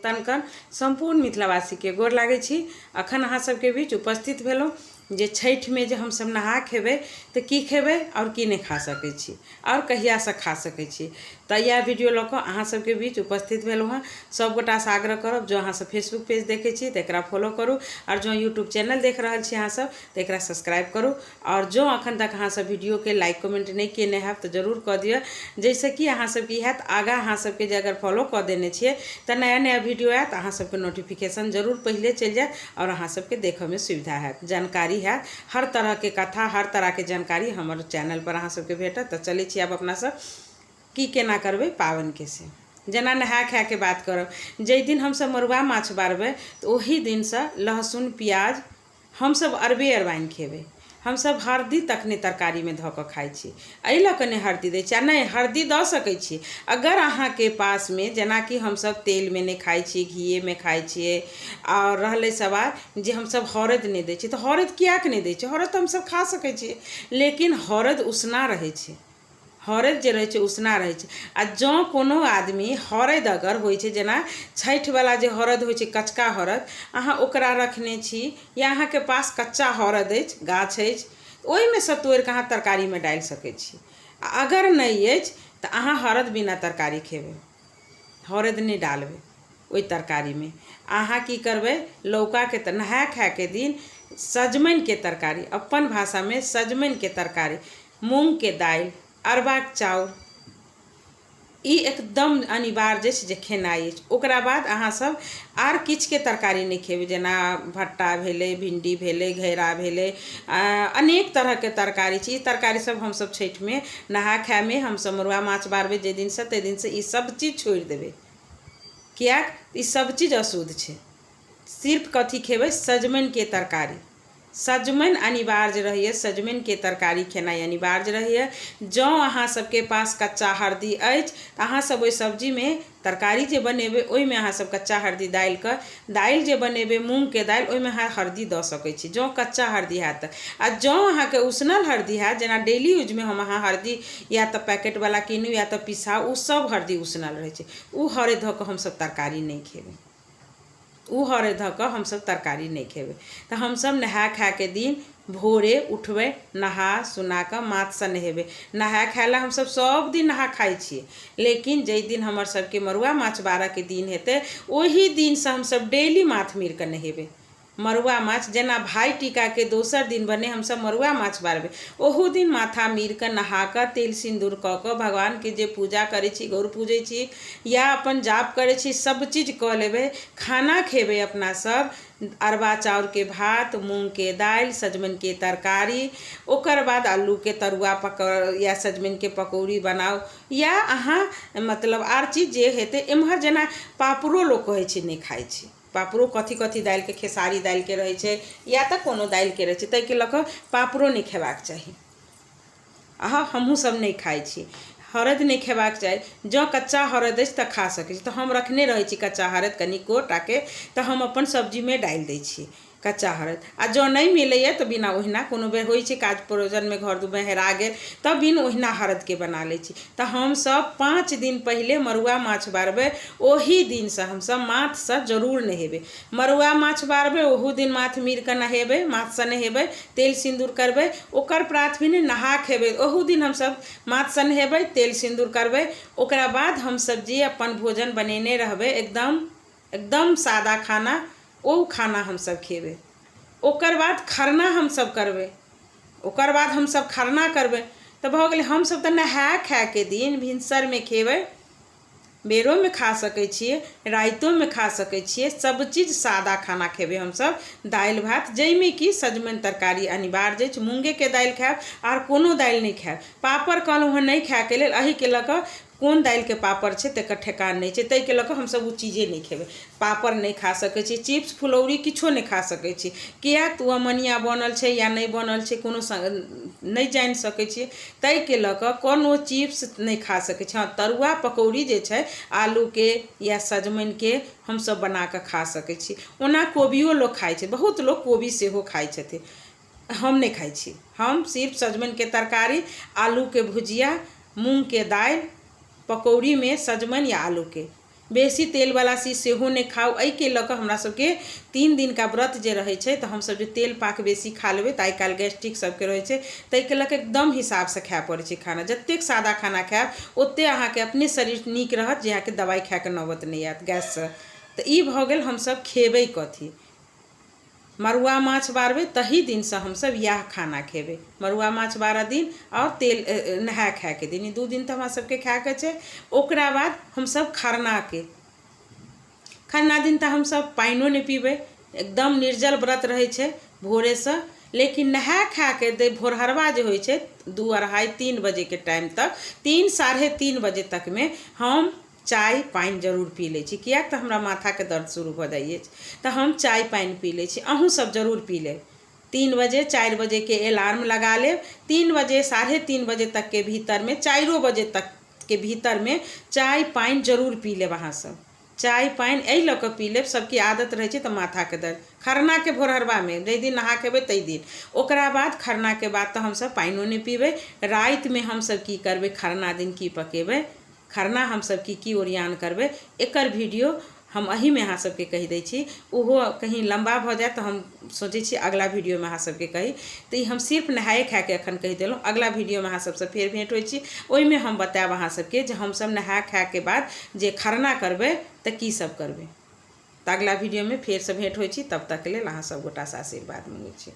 तनकन संपूर्ण मिथिलावासी के गोर लागे छी। अखन अहाँ सबके बीच उपस्थित भेलहुँ जे छठि में जे हम सब नहा खेबै तो की खेबै और की नहीं खा सकै छी और कहिया से खा सकै छी। तो यह वीडियो लऽ कऽ अहाँ सबके बीच उपस्थित भेलहुँ हँ। सब गोटा से आग्रह करब जो अहाँ सब फेसबुक पेज देखे छी तो एकरा फॉलो करूँ और जो यूट्यूब चैनल देख रहल छी अहाँ सब तो एकरा सब्सक्राइब करूँ और जो अखन तक अहाँ सब वीडियो के लाइक कमेंट नहीं केने हैव तो जरूर कऽ दिअ, जैसे कि अहाँ सबके हैत आगाँ अहाँ सबके जे अगर फॉलो कऽ देने छियै तो नया नया वीडियो आयत अहाँ सबके नोटिफिकेशन जरूर पहले चल जाए और अहाँ सबके देखऽ में सुविधा है, जानकारी है। हर तरह के कथा हर तरह के जानकारी हमारे चैनल पर अहाँ सबके भेटत। तो चले छी आब अपना सब की केना करबै पावन के से जेना नहा खा के बात करब। जै दिन हम सब मरुआ माछ बारबै तो ओही दिन से लहसुन प्याज हम सब अरबे अरबाइन खेबै। हम सब हरदी तकने तरकारी में धऽ कऽ खाइ छी, एहि लऽ कऽ नहि हरदी दै छी। नहीं हरदी दऽ सकै छी अगर अहाँ के पास में, जेना कि हम सब तेल में नहीं खाइ छी घी में खाइ छियै। और रहलै सवाल जे हम सब हरद नहीं दै छी तो हरद कियाक नहीं दै छी, हरद तो हम सब खा सकै छी लेकिन हरद उसना रहै छै। हरद जे रहै छै उसना रहै छै आ जँ कोनो आदमी हरद अगर होइ छै जेना छठि वाला जे हरद होइ छै कचका हरद अहाँ ओकरा रखने छी या अहाँ के पास कच्चा हरद अछि गाछ अछि ओहिमे सँ तोड़ि कऽ अहाँ तरकारी में डालि सकै छी। आ अगर नहीं अछि तऽ अहाँ हरद बिना तरकारी खेबै, हरद नहीं डालबै ओहि तरकारी में। अहाँ की करबै लौका के नहा खा के दिन सजमनि के तरकारी, अपन भाषा में सजमनि के तरकारी, मूंग के दालि, अरबा चाउर ई एकदम अनिवार्य छै जे खेनाइ अछि। ओकरा बाद अहाँ सब आर किछ के तरकारी नहीं खेबै जेना भट्टा भेलै, भिंडी भेलै, घेरा भेलै, अनेक तरह के तरकारी छै। ई तरकारी सब हम सब छठि में नहा खा में हम सब मरुआ माछ बारबै जे दिन से, ते दिन से ई सब चीज छोड़ि देबै कियाक ई सब चीज अशुद्ध छै। सिर्फ कथी खेबै सजमनि के तरकारी, सजमनि अनिवार्य रहैए, सजमनि के तरकारी खेनाइ अनिवार्य रहैए। जँ अहाँ सबके पास कच्चा हरदी अछि तऽ अहाँ सब ओहि सब्जी में तरकारी जे बनेबै ओहिमे अहाँ सब कच्चा हरदी डालि कऽ दालि जे बनेबै मूँग के दालि ओहिमे अहाँ हरदी दऽ सकै छी जँ कच्चा हरदी हैत। आ जँ अहाँ के उसनल हरदी हैत जेना डेली यूज में हम अहाँ हरदी या तऽ पैकेट वाला कीनू या तऽ पिसाउ, उ सब हरदी उसनल रहै छै, उ हरदि धऽ कऽ हम सब तरकारी नहीं खेबै, उ हरदि धऽ कऽ हम सब तरकारी नहीं खेबै। तऽ हम सब नहा खा के दिन भोरे उठबै नहा सुना कऽ माथ से नहेबै। नहा खाय लए हम सब दिन नहा खाइ छियै लेकिन जै दिन हमर सबके मरुआ माछ बारह के दिन हेतै ओही दिन से हम सब डेली माथ मीर कऽ नहेबै। मरुआ माछ जेना भाई टीका के दोसर दिन बने हम सब मरुआ माछ बारबै ओहू दिन माथा मीर कऽ नहा कऽ तेल सिंदूर कऽ कऽ भगवान के जे पूजा करै छी गौर पूजै छी या अपन जाप करै छी सब चीज कऽ लेबै। खाना खेबै अपना सब अरबा चाउर के भात, मूंग के दालि, सजमनि के तरकारी, ओकर बाद आलू के तरुआ या सजमनि के पकौड़ी बनाउ या अहाँ मतलब आर चीज जे हेतै। एम्हर जेना पापड़ो लोक कहै छै नहीं खाइ छै, पापड़ो कथी कथी दालि के खेसारी दालि के रहै छै या तऽ कोनो दालि के रहै छै ताहि के लऽ कऽ पापड़ो नहीं खेबाक चाही। हमहूँ सब नहीं खाइ छी, हरद नहीं खेबाक चाही। जँ कच्चा हरद अछि तऽ खा सकै छी, तऽ हम रखने रहै छी कच्चा हरद कनिको टाके तऽ हम अपन सब्जी में डालि दै छी कच्चा हरद। आ जँ नहीं मिलैए तऽ बिना ओहिना कोनो बेर होइ छै काज प्रयोजन में घर में हेरा गेल तब बिन ओहिना हरद के बना लै छी। तऽ हम सब 5 दिन पहले मरुआ माछ बारबै ओही दिन से हम सब माथ से जरूर नहेबै। मरुआ माछ बारबै ओहू दिन माथ मीर कऽ नहेबै, माथ से नहेबै, तेल सिंदूर करबै, ओकर प्रात भेने नहा खेबै ओहू दिन हम सब माथ से नहेबै, तेल सिंदूर करबै। ओकरा बाद हम सब जे अपन भोजन बनेने रहबै एकदम सादा खाना ओ खाना हम सब खेबै। ओकर बाद खरना हम सब करबै, ओकर बाद हम सब खरना करबै तऽ भऽ गेलै। हम सब तऽ नहा खा के दिन भिनसर में खेबै, बेरो में खा सकै छियै, राइतो में खा सकै छियै, सब चीज सादा खाना खेबै हम सब दालि भात जाहिमे कि सजमनि तरकारी अनिवार्य अछि। मूँगे के दालि खायब आर कोनो दालि नहीं खायब। पापड़ कहलहुँ हँ नहीं खाय के लेल, एहि के लऽ कऽ कोन दालि के पापड़ छै तकर ठेकान नहीं छै, ताहि के लऽ कऽ हम सब उ चीजे नहीं खेबै। पापड़ नहीं खा सकै छी, चिप्स फुलौरी किछो नहीं खा सकै छी कियाक तऽ अमनिया बनल छै या नहीं बनल छै कोनो नहीं जानि सकै छियै, ताहि के लऽ कऽ कोनो चिप्स नहीं खा सकै छी। हाँ तरुआ पकौड़ी जे छै आलू के या सजमनि के हम सब बना कऽ खा सकै छी। ओना कोबियो लोक खाइ छै, बहुत लोक कोबी सेहो खाइ छथिन, हम नहीं खाइ छी। हम सिर्फ सजमनि के तरकारी, आलू के भुजिया, मूंग के दालि, पकौड़ी में सजमनि या आलू के बेसी तेल वाला चीज सेहो नहीं खाओ। एहि के लऽ कऽ हमरा सबके 3 दिन का व्रत जे रहै छै तऽ हमसब जे तेल पाक बेसी खा लेबै तऽ आइ काल्हि गैस्ट्रिक सबके रहै छै, ताहिके लऽ कऽ एकदम हिसाबसँ खाय पड़ै छै खाना। जतेक सादा खाना खायब ओतेक अहाँके अपने शरीर नीक रहत जे अहाँके दवाइ खायके नौबत नहीं आयत गैससँ। तऽ ई भऽ गेल हमसब खेबै कथी। मरुआ माछ बारबै तही दिनसँ हमसब इएह खाना खेबै, मरुआ माछ बारह दिन और तेल नहाय खायके दिन, ई 2 दिन तऽ हमरा सबके खायके छै। ओकरा बाद हमसब खरना दिन तऽ हमसब पानिओ नहीं पीबै, एकदम निर्जल व्रत रहै छै भोरेसँ। लेकिन नहाय खा के भोरहरवा जे होइ छै 2, अढ़ाई, 3 बजेके टाइम तक, 3, साढ़े 3 बजे तक में हम चाय पानि जरूर पी लै छी, किएक तऽ हमरा माथाके दर्द शुरू भऽ जाइ अछि तऽ हम चाय पानि पी लै छी। अहूँ सब जरूर पी लेब। 3 बजे 4 बजे के अलार्म लगा लेब, 3 बजे, साढ़े 3 बजे तक के भीतर में, 4 बजे तक के भीतर में चाय पानि जरूर पी लेब। अहाँ सब चाय पानि एहि लऽ कऽ पी लेब, सबकी आदत रहै छै तऽ माथाके दर्द खरनाके भोरहरवामे जाहि दिन नहा खेबै ताहि दिन। ओकरा बाद खरनाके बाद तऽ हमसब पानिओ नहीं पीबै। रातिमे हमसब की करबै, खरना दिन की पकेबै, खरना हमसब की ओरियान करबै, एकर वीडियो हम एहिमे अहाँ सबके कहि दै छी। ओहो कहीं लम्बा भऽ जायत तऽ हम सोचै छी अगला वीडियोमे अहाँ सबके कही, तऽ ई हम सिर्फ नहाए खाए के एखन कहि देलहुँ। अगला वीडियोमे अहाँ सबसँ फेर भेंट होइ छी, ओहिमे हम बतायब अहाँ सबके जे हमसब नहाए खाए के बाद जे खरना करबै तऽ की सब करबै। तऽ अगला वीडियोमे फेरसँ भेंट होइ छी, तब तक लेल अहाँ सब गोटासँ आशीर्वाद मंगै छी।